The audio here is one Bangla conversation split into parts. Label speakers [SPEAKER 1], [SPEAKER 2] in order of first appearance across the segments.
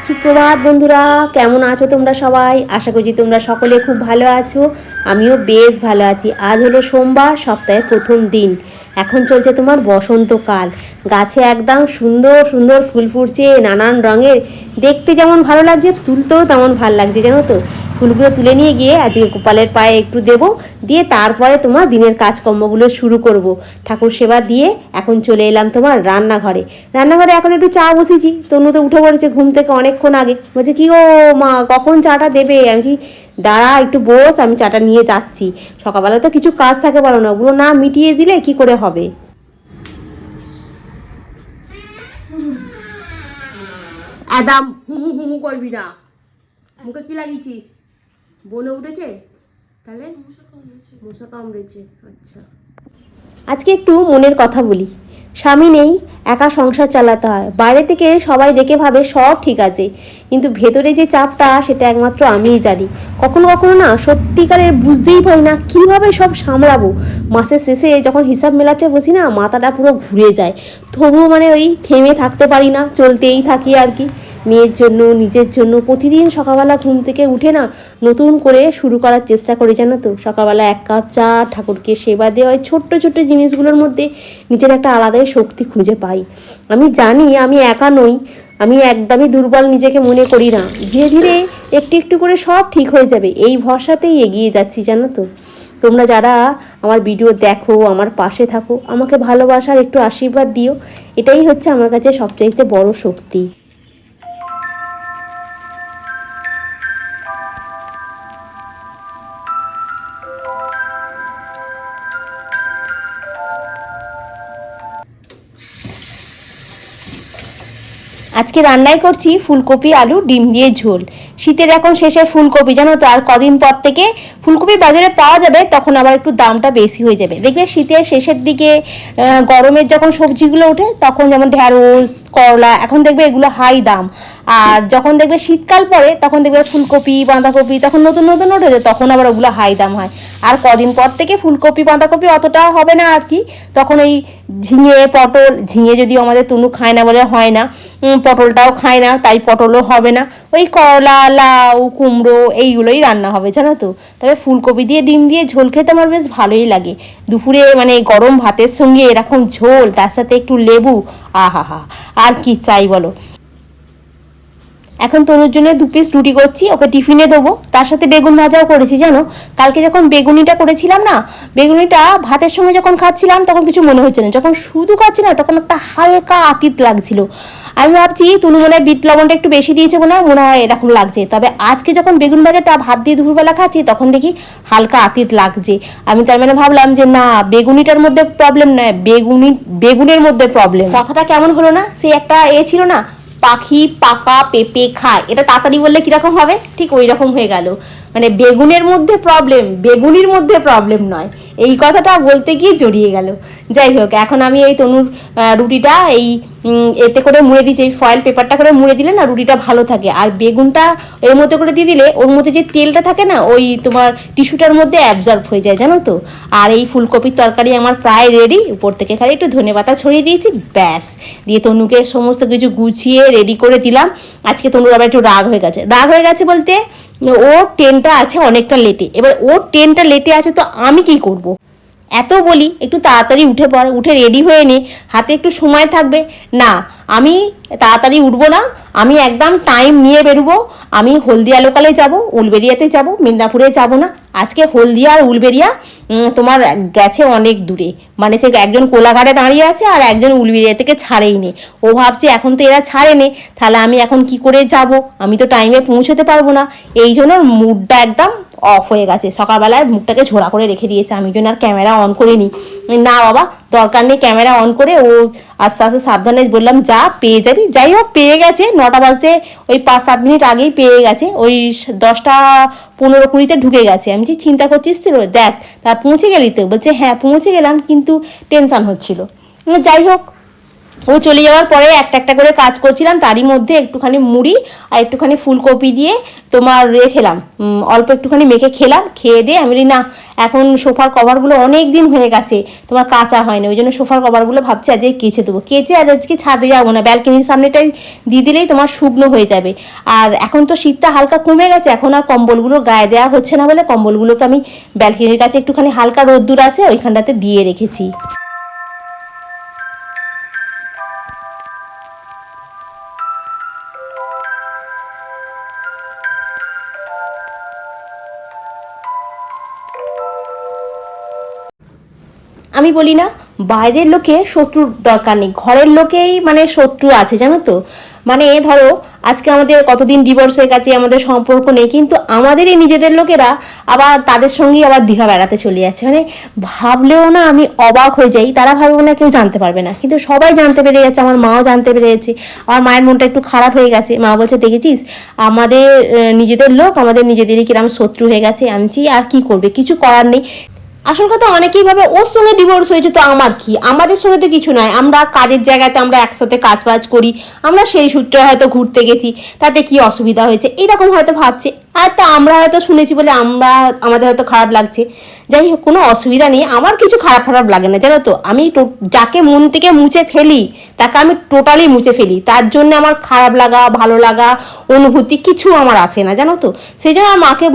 [SPEAKER 1] সুপ্রভাত বন্ধুরা, কেমন আছো তোমরা সবাই? আশা করছি তোমরা সকলে খুব ভালো আছো। আমিও বেশ ভালো আছি। আজ হলো সোমবার, সপ্তাহের প্রথম দিন। এখন চলছে তোমার বসন্তকাল। গাছে একদম সুন্দর সুন্দর ফুল ফুটছে, নানান রঙের। দেখতে যেমন ভালো লাগছে, তুলতেও তেমন ভালো লাগছে, জানো তো। ফুলগুলো তুলে নিয়ে গিয়ে আজকে গোপালের পায়ে একটু দেবো, দিয়ে তারপরে তোমার দিনের কাজকর্মগুলো শুরু করব। ঠাকুর সেবা দিয়ে এখন চলে এলাম তোমার রান্নাঘরে। এখন একটু চা বসিয়েছি। তনু তো উঠে পড়েছে ঘুম থেকে অনেকক্ষণ আগে। বলছে কি গো মা, কখন চাটা দেবে? আমি দাঁড়া একটু বস, আমি চাটা নিয়ে যাচ্ছি। সকালবেলা তো কিছু কাজ থাকে পারো না, ওগুলো না মিটিয়ে দিলে কি করে হবে। একদম হুমু হুমু করবি না। মুখে কি লাগিয়েছিস? বনে উঠেছে? তাহলে মশা কামড়েছে। আচ্ছা, আজকে একটু মনের কথা বলি। স্বামী নেই, একা সংসার চালাতে হয়। বাইরে থেকে সবাই দেখে ভাবে সব ঠিক আছে, কিন্তু ভেতরে যে চাপটা সেটা একমাত্র আমিই জানি। কখনো কখনো না সত্যিকারের বুঝতেই পারি না কিভাবে সব সামলাবো। মাসের শেষে যখন হিসাব মেলাতে বসি না, মাথাটা পুরো ঘুরে যায়। তবুও ওই থেমে থাকতে পারি না, চলতেই থাকি আর কি। মেয়ের জন্য, নিজের জন্য প্রতিদিন সকালবেলা ঘুম থেকে উঠে না নতুন করে শুরু করার চেষ্টা করি, জানো তো। সকালবেলা এক কাপ চা, ঠাকুরকে সেবা দেওয়া, ওই ছোট্ট ছোট্ট জিনিসগুলোর মধ্যে নিজের একটা আলাদাই শক্তি খুঁজে পাই। আমি জানি আমি একা নই, আমি একদমই দুর্বল নিজেকে মনে করি না। ধীরে ধীরে একটু একটু করে সব ঠিক হয়ে যাবে, এই ভরসাতেই এগিয়ে যাচ্ছি, জানো তো। তোমরা যারা আমার ভিডিও দেখো, আমার পাশে থাকো, আমাকে ভালোবাসার একটু আশীর্বাদ দিও। এটাই হচ্ছে আমার কাছে সবচাইতে বড় শক্তি। আজকে রান্নাই করছি ফুলকপি আলু ডিম দিয়ে ঝোল। শীতের এখন শেষের ফুলকপি, জানো তো। আর কদিন পর থেকে ফুলকপি বাজারে পাওয়া যাবে, তখন আবার একটু দামটা বেশি হয়ে যাবে। দেখবে শীতের শেষের দিকে গরমের যখন সবজিগুলো ওঠে, তখন যেমন ঢ্যাঁড়স, করলা, এখন দেখবে এগুলো হাই দাম। আর যখন দেখবে শীতকাল পরে, তখন দেখবে ফুলকপি, বাঁধাকপি তখন নতুন নতুন ওঠে, তখন আবার ওগুলো হাই দাম হয়। আর কদিন পর থেকে ফুলকপি বাঁধাকপি অতটা হবে না আর কি। তখন ওই ঝিঙে, পটল, ঝিঙে যদিও আমাদের তনু খায় না বলে হয় না, পটলটাও খায় না, তাই পটলও হবে না। ওই করলা, লাউ, কুমড়ো এইগুলোই রান্না হবে, জানো তো। তবে ফুলকপি দিয়ে ডিম দিয়ে ঝোল খেতে আমার বেশ ভালোই লাগে। দুপুরে গরম ভাতের সঙ্গে এরকম ঝোল, তার সাথে একটু লেবু, আহা হা, আর কি চাই বলো। এখন তনুর জন্য 2 পিস রুটি করছি, ওকে টিফিনে দেবো। তার সাথে বেগুন ভাজাও করেছি, জানো। কালকে যখন বেগুনিটা করেছিলাম না, বেগুনিটা ভাতের সঙ্গে যখন খাচ্ছিলাম তখন কিছু মনে হচ্ছে না, যখন শুধু খাচ্ছি না তখন একটা হালকা আতিত লাগছিল। আমি ভাবছি তনু মনে হয় বিট লবণটা একটু বেশি দিয়েছে, মনে হয় এরকম লাগছে। তবে আজকে যখন বেগুন ভাজাটা ভাত দিয়ে দুপুরবেলা খাচ্ছি, তখন দেখি হালকা আতিত লাগছে। আমি তার ভাবলাম যে না, বেগুনিটার মধ্যে প্রবলেম নয়, বেগুনের মধ্যে প্রবলেম। কথাটা কেমন হলো না? সেই একটা ছিল না, পাখি পাকা পেঁপে খায়, এটা তাড়াতাড়ি বললে কিরকম হবে, ঠিক ওই রকম হয়ে গেল। বেগুনের মধ্যে প্রবলেম, বেগুনির মধ্যে প্রবলেম নয়, এই কথাটা বলতে গিয়ে জড়িয়ে গেল। যাই হোক, এখন আমি এই তনুর রুটিটা এই এতে করে মুড়ে দিচ্ছি। এই ফয়েল পেপারটা করে মুড়ে দিলে না রুটিটা ভালো থাকে। আর বেগুনটা এর মধ্যে করে দিয়ে দিলে ওর মধ্যে যে তেলটা থাকে না, ওই তোমার টিস্যুটার মধ্যে অ্যাবজর্ব হয়ে যায়, জানো তো। আর এই ফুলকপির তরকারি আমার প্রায় রেডি। উপর থেকে খালি একটু ধনেপাতা ছড়িয়ে দিয়েছি, ব্যাস। দিয়ে তনুকে সমস্ত কিছু গুছিয়ে রেডি করে দিলাম। আজকে তনুর আবার একটু রাগ হয়ে গেছে বলতে, ওর ট্রেনটা আছে অনেকটা লেটে। এবার ওর ট্রেনটা লেটে আছে, তো আমি কি করব। এত বলি একটু তাড়াতাড়ি উঠে পড়, উঠে রেডি হয়ে নে, হাতে একটু সময় থাকবে। না, আমি তাড়াতাড়ি উঠবো না, আমি একদম টাইম নিয়ে বেরোবো। আমি হলদিয়া লোকালে যাব, উলবেরিয়াতে যাব, মিদনাপুরে যাব না। আজকে হলদিয়া আর উলবেরিয়া তোমার গেছে অনেক দূরে। সে একজন কোলাঘাটে দাঁড়িয়ে আছে, আর একজন উলবেরিয়া থেকে ছাড়েই নে। ও ভাবছে এখন তো এরা ছাড়ে নে, তাহলে আমি এখন কি করে যাব, আমি তো টাইমে পৌঁছতে পারবো না। এই জন্য মুডটা একদম অফ হয়ে গেছে। সকালবেলায় মুখটাকে ঝোড়া করে রেখে দিয়েছে। আমি জন্য আর ক্যামেরা অন করিনি। না বাবা, দরকার নেই ক্যামেরা অন করে। ও আস্তে আস্তে সাবধানে বললাম যা, পেয়ে যাবি। যাই হোক, পেয়ে গেছে। 9টা বাজতে ওই 5-7 মিনিট আগেই পেয়ে গেছে। ওই 10টা 15-20 ঢুকে গেছে। আমি চিন্তা করছিস তো, দেখ তা পৌঁছে গেলি তো? বলছে হ্যাঁ পৌঁছে গেলাম, কিন্তু টেনশান হচ্ছিল। যাই হোক, ও চলে যাওয়ার পরে একটা একটা করে কাজ করছিলাম, তারই মধ্যে একটুখানি মুড়ি আর একটুখানি ফুলকপি দিয়ে তোমার খেলাম, অল্প একটুখানি মেখে খেলাম। খেয়ে দিয়ে আমি বলি না, এখন সোফার কভারগুলো অনেক দিন হয়ে গেছে তোমার কাঁচা হয়নি, ওই জন্য সোফার কভারগুলো ভাবছি আজকে কেচে দেবো। কেচে আর আজকে ছাদে যাবো না, ব্যালকনির সামনেটাই দিয়ে দিলেই তোমার শুকনো হয়ে যাবে। আর এখন তো শীতটা হালকা কমে গেছে, এখন আর কম্বলগুলো গায়ে দেওয়া হচ্ছে না বলে কম্বলগুলোকে আমি ব্যালকনির কাছে একটুখানি হালকা রোদ্দুর আসে ওইখানটাতে দিয়ে রেখেছি। আমি বলি না, বাইরের লোকে শত্রুর দরকার নেই, ঘরের লোকেই মানে শত্রু আছে, জানো তো। মানে ধরো আজকে আমাদের কতদিন ডিভোর্স হয়ে গেছে, আমাদের সম্পর্ক নেই, কিন্তু আমাদেরই নিজেদের লোকেরা আবার তাদের সঙ্গেই আবার দীঘা বেড়াতে চলে যাচ্ছে। মানে ভাবলেও না আমি অবাক হয়ে যাই। তারা ভাববে না কেউ জানতে পারবে না, কিন্তু সবাই জানতে পেরে যাচ্ছে। আমার মাও জানতে পেরে গেছে, আমার মায়ের মনটা একটু খারাপ হয়ে গেছে। মা বলছে দেখেছিস আমাদের নিজেদের লোক আমাদের নিজেদেরই কিরম শত্রু হয়ে গেছে। আমি আর কি করবে, কিছু করার নেই। আসল কথা অনেকেই ভাবে ওর সঙ্গে ডিভোর্স হয়েছে তো আমার কি, আমাদের সঙ্গে তো কিছু নয়, আমরা কাজের জায়গাতে আমরা একসাথে কাজ বাজ করি, আমরা সেই সূত্রে হয়তো ঘুরতে গেছি, তাতে কি অসুবিধা হয়েছে এরকম হয়তো ভাবছে। আর তা আমরা হয়তো শুনেছি বলে আমাদের হয়তো খারাপ লাগছে। যাই হোক, কোনো অসুবিধা নেই, আমার কিছু খারাপ লাগে না, জানো তো। আমি যাকে মন থেকে মুছে ফেলি তাকে আমি টোটালি মুছে ফেলি, তার জন্য আমার খারাপ লাগা ভালো লাগা অনুভূতি কিছু আমার আসে না, জানো তো। সেই জন্য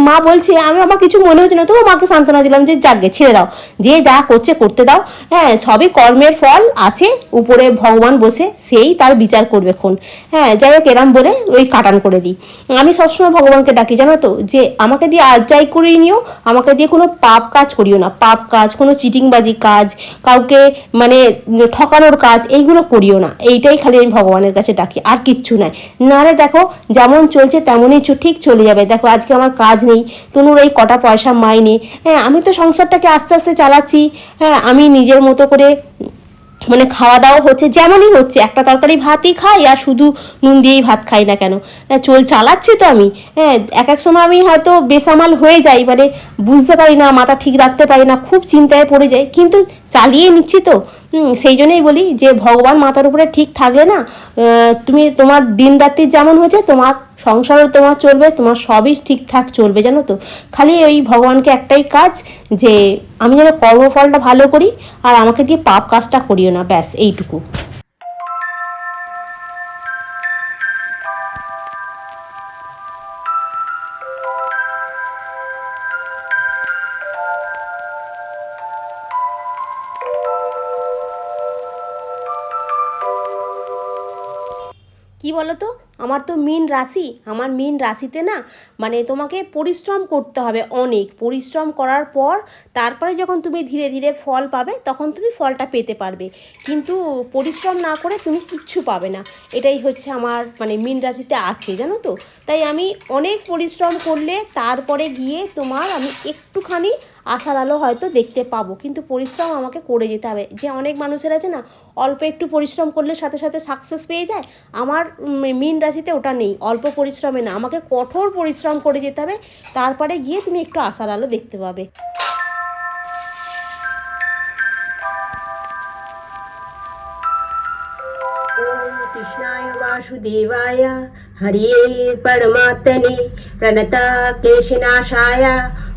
[SPEAKER 1] মা বলছে, আমার কিছু মনে হচ্ছে না, তবু মাকে সান্ত্বনা দিলাম যে যাকে ছেড়ে দাও, যে যা করছে করতে দাও। হ্যাঁ, সবই কর্মের ফল আছে, উপরে ভগবান বসে সেই তার বিচার করবে খন। হ্যাঁ, যাই হোক, এরম বলে ওই কাটান করে দিই। আমি সবসময় ভগবানকে ডাকি, জানো তো, যে আমাকে দিয়ে আর যাই করিয়ে নিও, আমাকে দিয়ে কোনো পাপ কাজ করিও না, পাপ কাজ, কোনো চিটিংবাজি কাজ, কাউকে মানে ঠকানোর কাজ, এইগুলো করিও না। এইটাই খালি আমি ভগবানের কাছে ডাকি, আর কিচ্ছু নাই। নারে দেখো যেমন চলছে তেমনই ঠিক চলে যাবে। দেখো আজকে আমার কাজ নেই, তনুর এই কটা পয়সা মাইনে, হ্যাঁ আমি তো সংসারটাকে আস্তে আস্তে চালাচ্ছি। হ্যাঁ, আমি নিজের মতো করে মানে খাওয়া দাওয়া হচ্ছে, যেমনই হচ্ছে, একটা তরকারি ভাতই খাই আর শুধু নুন দিয়েই ভাত খাই না কেন, চালাচ্ছি তো আমি। হ্যাঁ, এক সময় আমি হয়তো বেসামাল হয়ে যাই, মানে বুঝতে পারি না, মাথা ঠিক রাখতে পারি না, খুব চিন্তায় পড়ে যাই, কিন্তু চালিয়ে নিচ্ছি তো। সেই জন্যই বলি যে ভগবান মাথার উপরে ঠিক থাকলে না, তুমি তোমার দিন রাত্রি যেমন হয়েছে তোমার সংসারও তোমার চলবে, তোমার সবই ঠিকঠাক চলবে, জানো তো। খালি ওই ভগবানকে একটাই কাজ, যে আমি যেন কর্মফলটা ভালো করি আর আমাকে দিয়ে পাপ কাজটা করিও না, ব্যাস এইটুকু। কি বলো তো, আমার তো মীন রাশি, আমার মীন রাশিতে না মানে তোমাকে পরিশ্রম করতে হবে, অনেক পরিশ্রম করার পর তারপরে যখন তুমি ধীরে ধীরে ফল পাবে তখন তুমি ফলটা পেতে পারবে, কিন্তু পরিশ্রম না করে তুমি কিচ্ছু পাবে না। এটাই হচ্ছে আমার মানে মীন রাশিতে আছে, জানো তো। তাই আমি অনেক পরিশ্রম করলে তারপরে গিয়ে তোমার আমি একটুখানি আশার আলো হয়তো দেখতে পাবো, কিন্তু পরিশ্রম আমাকে করে যেতে হবে। যে অনেক মানুষের আছে না, অল্প একটু পরিশ্রম করলে সাথে সাথে সাকসেস পেয়ে যায়, আমার মীন রাশিতে ওটা নেই, অল্প পরিশ্রমে না, আমাকে কঠোর পরিশ্রম করে যেতে হবে, তারপরে গিয়ে তুমি একটু আশার আলো দেখতে পাবে।
[SPEAKER 2] কৃষ্ণায় বাসুদেবায় হরে পরমাত্মনে প্রণতা ক্লেশনাশায়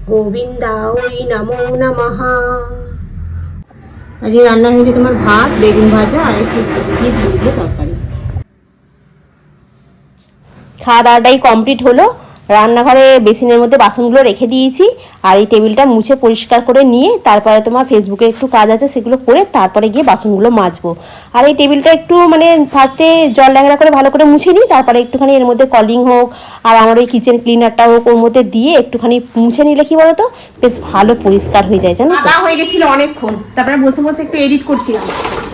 [SPEAKER 2] গোবিন্দায় নমো নমঃ। আজকে রান্না হয়েছে তোমার ভাত, বেগুন ভাজা আর একটু দিয়ে ডিম দিয়ে তরকারি।
[SPEAKER 1] খাওয়া দাওয়াটাই কমপ্লিট হলো। রান্নাঘরে বেসিনের মধ্যে বাসনগুলো রেখে দিয়েছি, আর এই টেবিলটা মুছে পরিষ্কার করে নিয়ে তারপরে তোমার ফেসবুকে একটু কাজ আছে সেগুলো করে তারপরে গিয়ে বাসনগুলো মাজবো। আর এই টেবিলটা একটু মানে ফার্স্টে জল ল্যাংড়া করে ভালো করে মুছে নিই, তারপরে একটুখানি এর মধ্যে কলিং হোক আর আমার ওই কিচেন ক্লিনারটা হোক ওর মধ্যে দিয়ে একটুখানি মুছে নিলে কি বলো তো বেশ ভালো পরিষ্কার হয়ে যায়, জানো তো। হয়ে গেছিলো অনেকক্ষণ, তারপরে বসে বসে একটু এডিট করছিলাম,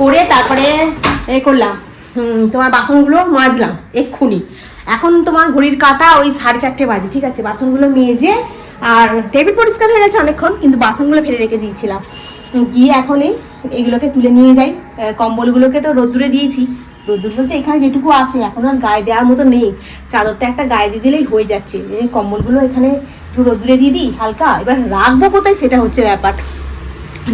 [SPEAKER 1] করে তারপরে করলাম তোমার বাসনগুলো মাজলাম এক্ষুনি। এখন তোমার ঘড়ির কাঁটা ওই 4:30 বাজে, ঠিক আছে। বাসনগুলো মেজে আর টেবিল পরিষ্কার হয়ে গেছে অনেকক্ষণ, কিন্তু বাসনগুলো ফেলে রেখে দিয়েছিলাম। গিয়ে এখন এইগুলোকে তুলে নিয়ে যাই। কম্বলগুলোকে তো রোদ্দুরে দিয়েছি, রোদ্দুর বলতে এখানে যেটুকু আসে, এখন আর গায়ে দেওয়ার মতো নেই, চাদরটা একটা গায়ে দিয়ে দিলেই হয়ে যাচ্ছে। এই কম্বলগুলো এখানে একটু রোদ্দুরে দিয়ে দিই হালকা। এবার রাখবো কোথায় সেটা হচ্ছে ব্যাপার।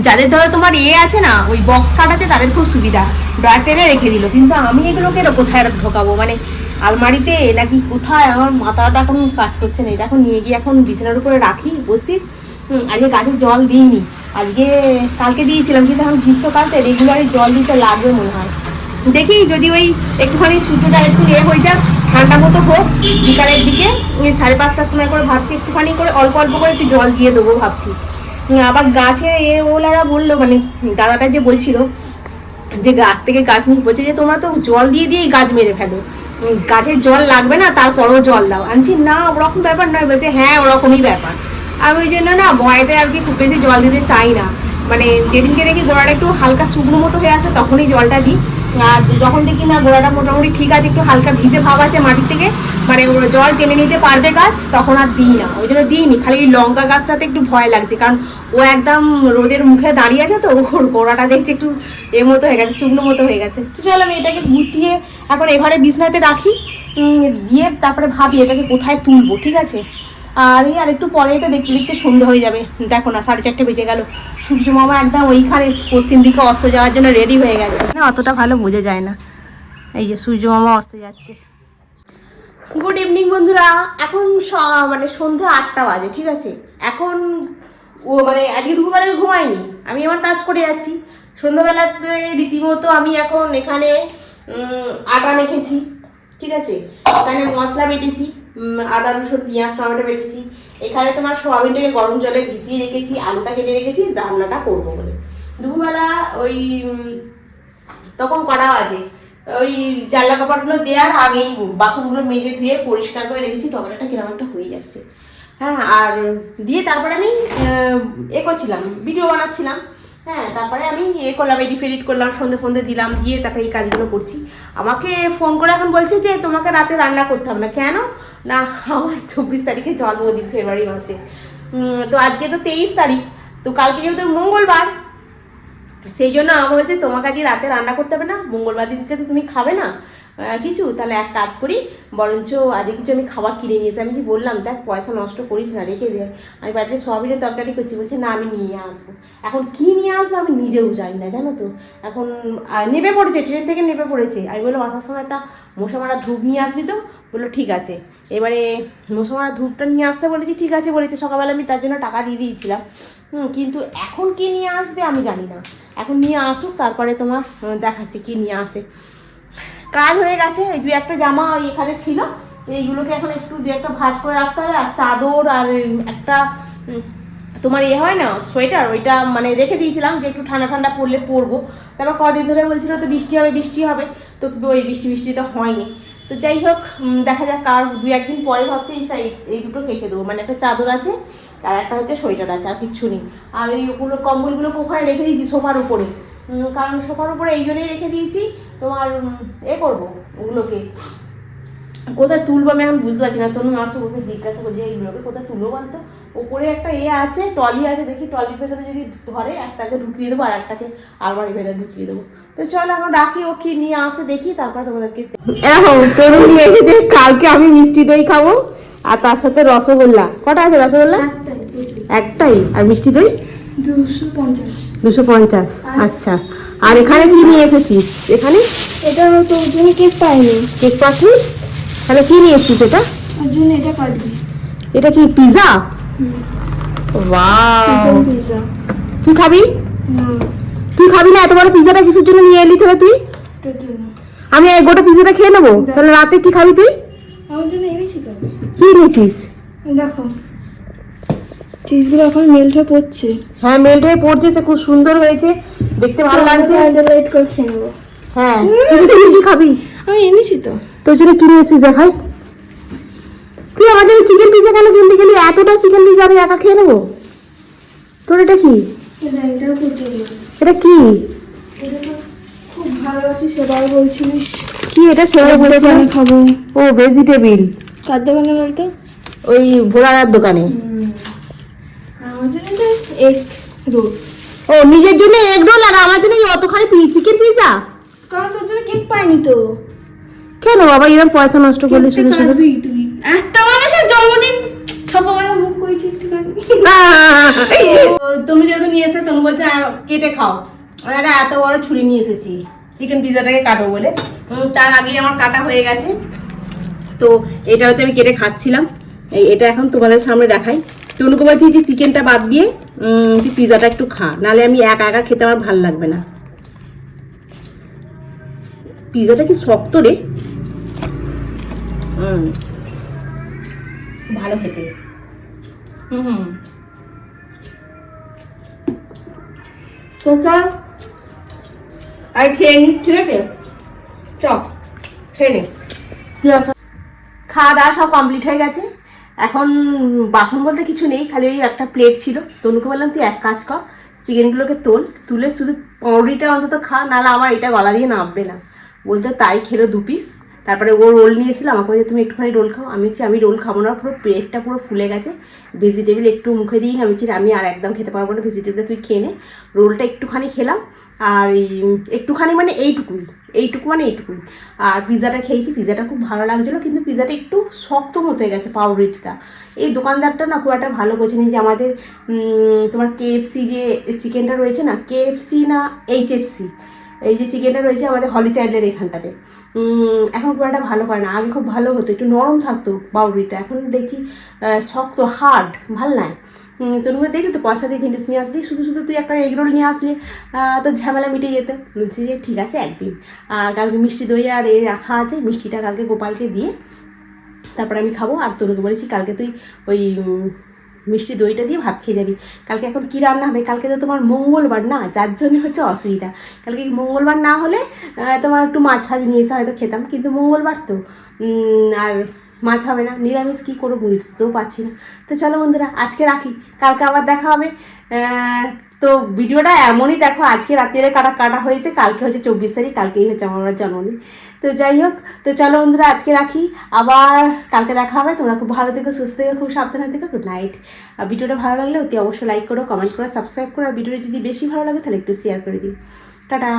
[SPEAKER 1] যাদের ধরো তোমার আছে না, ওই বক্স কাট আছে, তাদের খুব সুবিধা, ড্রয়ার টেনে রেখে দিল। কিন্তু আমি এগুলোকে কোথায় ঢোকাবো, মানে আলমারিতে নাকি কোথায়, আমার মাথাটা এখন কাজ করছে না। এটা এখন নিয়ে গিয়ে এখন বিছানার উপরে রাখি উপস্থিত। আজকে গাছে জল দিইনি, আজকে কালকে দিয়েছিলাম, কিন্তু এখন গ্রীষ্মকালতে রেগুলারই জল দিতে লাগবে মনে হয়। দেখি যদি ওই একটুখানি সূর্যটা একটু হয়ে যাক, ঠান্ডা মতো হোক, বিকালের দিকে 5:30টার সময় করে ভাবছি একটুখানি করে অল্প অল্প করে একটু জল দিয়ে দেবো ভাবছি। আবার গাছে ওলারা বললো, মানে দাদাটা যে বলছিল যে গাছ থেকে গাছ নিয়ে বলছে যে তোমরা তো জল দিয়ে দিয়েই গাছ মেরে ফেলো, গাছের জল লাগবে না তারপরেও জল দাও। আনছি না, ওরকম ব্যাপার নয়। বলছে হ্যাঁ ওরকমই ব্যাপার। আমি ওই জন্য না ভয়তে আর কি খুব বেশি জল দিতে চাই না। মানে যেদিনকে দেখি গোড়াটা একটু হালকা শুকনো মতো হয়ে আসে তখনই জলটা দিই। আর যখন দেখি না গোড়াটা মোটামুটি ঠিক আছে, একটু হালকা ভিজে ভাব আছে মাটির থেকে, মানে জল টেনে নিতে পারবে গাছ, তখন আর দিই না। ওই জন্য দিইনি। খালি লঙ্কা গাছটাতে একটু ভয় লাগছে, কারণ ও একদম রোদের মুখে দাঁড়িয়ে আছে, তো ওর গোড়াটা দেখছি একটু মতো হয়ে গেছে, শুকনো মতো হয়ে গেছে। চল আমি এটাকে গুটিয়ে এখন এঘরে বিছনাতে রাখি, দিয়ে তারপরে ভাবি এটাকে কোথায় তুলবো, ঠিক আছে? আর একটু পরেই তো দেখতে দেখতে সন্ধ্যে হয়ে যাবে। দেখো না 4:30 বেজে গেল, সূর্য মামা একদম ওইখানে পশ্চিম দিকে অস্ত যাওয়ার জন্য রেডি হয়ে গেছে। না অতটা ভালো বোঝা যায় না। এই যে সূর্য মামা অস্তে যাচ্ছে। গুড ইভিনিং বন্ধুরা, এখন মানে সন্ধ্যা 8টা বাজে, ঠিক আছে? এখন মানে আজকে দুপুরবেলা আমি ঘুমাইনি, আমি আমার কাজ করে যাচ্ছি। সন্ধ্যাবেলাতে রীতিমতো আমি এখন এখানে আটা মেখেছি, ঠিক আছে? এখানে মশলা বেটেছি, আদা রসুন পেঁয়াজ টমেটো বেটেছি। এখানে তোমার সোয়াবিনটাকে গরম জলে ভিজিয়ে রেখেছি, আলুটা কেটে রেখেছি রান্নাটা করবো বলে। দুপুরবেলা ওই তখন কটা বাজে, ওই জানলা কাপড়গুলো দেওয়ার আগেই বাসনগুলো মেজে ধুয়ে পরিষ্কার করে রেখেছি। টমেটোটা কিরকম একটা হয়ে যাচ্ছে, হ্যাঁ। আর দিয়ে তারপরে আমি করছিলাম, ভিডিও বানাচ্ছিলাম, হ্যাঁ। তারপরে আমি করলাম, এডিট করলাম, সন্ধে দিলাম, দিয়ে তারপরে এই কাজগুলো করছি। আমাকে ফোন করে এখন বলছে যে তোমাকে রাতে রান্না করতে হবে না। কেন না, আমার 24 তারিখে জন্মদিন, ফেব্রুয়ারি মাসে। তো আজকে তো 23 তারিখ, তো কালকে যেহেতু মঙ্গলবার, সেই জন্য আমাকে বলছে তোমাকে আজকে রাতে রান্না করতে হবে না, মঙ্গলবার দিনকে তো তুমি খাবে না কিছু, তাহলে এক কাজ করি, বরঞ্চ আজকে কিছু আমি খাবার কিনে নিয়েছি। আমি যে বললাম দেখ পয়সা নষ্ট করিস না, রেখে দে, আমি বাড়িতে সোয়াবিনের তরকারি করছি। বলছে না আমি নিয়ে আসবো। এখন কি নিয়ে আসবো আমি নিজেও জানি না, জানো তো। এখন নেমে পড়েছে, ট্রেন থেকে নেমে পড়েছে। আমি বললাম আসার সময় একটা মশা মারা ধূপ নিয়ে আসবি তো? বললো ঠিক আছে। এবারে মশা মারা ধূপটা নিয়ে আসতে বলেছি, ঠিক আছে বলেছে। সকালবেলা আমি তার জন্য টাকা দিয়ে দিয়েছিলাম, কিন্তু এখন কি নিয়ে আসবে আমি জানি না। এখন নিয়ে আসুক, তারপরে তোমার দেখাচ্ছি কি নিয়ে আসে। কাজ হয়ে গেছে, এই 2-1টা জামা এখানে ছিল, এইগুলোকে এখন একটু 2-1টা ভাঁজ করে রাখতে হবে। আর চাদর আর একটা তোমার হয় না সোয়েটার, ওইটা মানে রেখে দিয়েছিলাম যে একটু ঠান্ডা ঠান্ডা পড়লে পরবো। তারপর কদিন ধরে বলছিল তো বৃষ্টি হবে, তো ওই বৃষ্টি তো হয়নি। তো যাই হোক, দেখা যাক, আর 2-1 দিন পরে ভাবছি এই দুটো কেচে দেবো। মানে একটা চাদর আছে আর একটা হচ্ছে সোয়েটার আছে, আর কিচ্ছু নেই। আর এইগুলো কম্বলগুলো ওখানে রেখে দিয়েছি সোফার উপরে, কারণ সোফার উপরে এই জন্যই রেখে দিয়েছি তোমার করবো ওগুলোকে কোথায় তুলবো আমি এখন বুঝতে পারছি না। তনু মাসু ওকে জিজ্ঞাসা করছি এইগুলোকে কোথায় তুলবো বলতো। ওপরে একটা আছে, টলি আছে, দেখি টলির ভেতরে যদি ধরে একটাকে ঢুকিয়ে দেবো আর একটাকে আলমারির ভেতরে ঢুকিয়ে দেবো। তো চলো এখন রাখি, ও কি নিয়ে আসে দেখি, তারপর তোমাদেরকে। এখন তরু নিয়ে এসেছে, কালকে আমি মিষ্টি দই খাবো আর তার সাথে রসগোল্লা। কটা আছে রসগোল্লা? একটাই। আর মিষ্টি দই 250। আচ্ছা, আর এখানে কি নিয়ে এসেছিস? এখানে
[SPEAKER 3] এটা তোর জন্য কেক পাইনি।
[SPEAKER 1] কেক পাখি, তাহলে কি নিয়ে এসেছিস? এটা
[SPEAKER 3] ওর জন্য এটা পারবি।
[SPEAKER 1] এটা কি পিজা? Wow,
[SPEAKER 3] chicken pizza.
[SPEAKER 1] তুই খাবি?
[SPEAKER 3] না,
[SPEAKER 1] তুই খাবি না? এত বড় পিজাটা কিসের জন্য নিয়ে এলি তাহলে তুই?
[SPEAKER 3] তোর জন্য।
[SPEAKER 1] আমি এই গোটা পিজাটা খেয়ে নেবো, তাহলে রাতে কি খাবি তুই?
[SPEAKER 3] আমার জন্য এনেছি তো।
[SPEAKER 1] কি নিয়েছিস?
[SPEAKER 3] দেখো চিজগুলো এখন মেল্ট হয়ে পড়ছে।
[SPEAKER 1] হ্যাঁ মেল্ট হয়ে পড়ছে, সে খুব সুন্দর হয়েছে, দেখতে ভালো লাগছে।
[SPEAKER 3] লাইট করে খেয়ে নেবো।
[SPEAKER 1] হ্যাঁ তুই কি খাবি?
[SPEAKER 3] আমি এনেছি তো।
[SPEAKER 1] তোর জন্য কি নিয়েছিস দেখাই। তুই আমাদের চিকেন পিজা কেন কিনতে গেলি? এতটা চিকেন পিজা আমি একা খেয়ে নেবো? তোর এটা কি?
[SPEAKER 3] এটাও তোর জন্য।
[SPEAKER 1] এটা কি?
[SPEAKER 3] এটা তো খুব ভালোবাসি, সেবার বলছিলিস।
[SPEAKER 1] কি এটা? সেবার বলেছি
[SPEAKER 3] আমি খাবো।
[SPEAKER 1] ও ভেজিটেবিল।
[SPEAKER 3] কার দোকানে বলতো?
[SPEAKER 1] ওই ভোলাদার দোকানে।
[SPEAKER 3] আমার জন্য এটা এগ রোল।
[SPEAKER 1] ও নিজের জন্য এগ রোল, আর আমার জন্য অতখানি চিকেন পিজা?
[SPEAKER 3] কারণ তোর জন্য কেক পাইনি তো।
[SPEAKER 1] কেন বাবা এরকম পয়সা নষ্ট করলি শুধু শুধু?
[SPEAKER 3] তুই একটা মানুষের জন্মদিন সকালবেলা মুখ করে বলছি একটুখানি।
[SPEAKER 1] তুমি যেহেতু নিয়ে এসে তুমি বলছে কেটে খাও, একটা এত বড় ছুরি নিয়ে এসেছি চিকেন পিজাটাকে কাটো বলে। তার আগে আমার কাটা হয়ে গেছে, তো এটা হচ্ছে আমি কেটে খাচ্ছিলাম। এটা এখন তোমাদের সামনে দেখাই। তনুকে বলছি যে চিকেনটা বাদ দিয়ে তুই পিজাটা একটু খা, নাহলে আমি একা একা খেতে আমার ভালো লাগবে না। পিজাটা কি শক্ত রে, ভালো খেতে। তো চল আর খেয়ে নি, ঠিক আছে? চল খেয়ে নি। খাওয়া দাওয়া সব কমপ্লিট হয়ে গেছে। এখন বাসন বলতে কিছু নেই, খালি ওই একটা প্লেট ছিল। তনুকে বললাম তুই এক কাজ কর, চিকেনগুলোকে তুলে শুধু পাউরুটিটা অন্তত খা, নাহলে আমার এটা গলা দিয়ে নামবে না। বলতে তাই খেলো 2 পিস। তারপরে ও রোল নিয়েছিল, আমাকে বলছে তুমি একটুখানি রোল খাও। আমি রোল খাবো না, পুরো পেটটা পুরো ফুলে গেছে। ভেজিটেবল একটু মুখে দিই, আমি আর একদম খেতে পারবো না, ভেজিটেবলটা তুই খেয়ে নে। রোলটা একটুখানি খেলাম, আর একটুখানি মানে এইটুকুই। আর পিজাটা খেয়েছি, পিজাটা খুব ভালো লাগছিলো, কিন্তু পিজাটা একটু শক্ত মতো হয়ে গেছে পাউরুটিটা। এই দোকানদারটা না খুব একটা ভালো করছে না। যে আমাদের তোমার KFC যে চিকেনটা রয়েছে না, KFC না HFC, এই যে চিকেনটা রয়েছে আমাদের হলি চাইল্ডের এখানটাতে, এখন খুব একটা ভালো করে না। আগে খুব ভালো হতো, একটু নরম থাকতো পাউরুটিটা, এখন দেখছি শক্ত হার্ড, ভাল নয়। তনুকে দেখলি তো পয়সা দিয়ে জিনিস নিয়ে আসলি, শুধু তুই একটা এগরোল নিয়ে আসলি, তোর ঝামেলা মিটে যেত। বলছি যে ঠিক আছে একদিন, কালকে মিষ্টি দই আর রাখা আছে, মিষ্টিটা কালকে গোপালকে দিয়ে তারপরে আমি খাবো। আর তনুকে বলেছি কালকে তুই ওই মিষ্টি দইটা দিয়ে ভাত খেয়ে যাবি। কালকে এখন কী রান্না হবে, কালকে তো তোমার মঙ্গলবার না, যার জন্য হচ্ছে অসুবিধা। কালকে মঙ্গলবার না হলে তোমার একটু মাছ ফাছ নিয়ে এসে হয়তো খেতাম, কিন্তু মঙ্গলবার তো আর মাছ হবে না, নিরামিষ কী করবো বুঝতেও পারছি না। তো চলো বন্ধুরা আজকে রাখি, কালকে আবার দেখা হবে। তো ভিডিওটা এমনই দেখো, আজকে রাত্রে কাটা হয়েছে, কালকে হচ্ছে 24 তারিখ, কালকেই হচ্ছে আমার জন্মদিন। তো যাই হোক, তো চলো বন্ধুরা আজকে রাখি, আবার কালকে দেখা হবে। তোমরা খুব ভালো থেকো, সুস্থ থেকো, খুব সাবধানে থেকো। Good night. আর ভিডিওটা ভালো লাগলে অতি অবশ্যই লাইক করো, কমেন্ট করো, সাবস্ক্রাইব করো। আর ভিডিওটা যদি বেশি ভালো লাগে তাহলে একটু শেয়ার করে দিই। টাটা।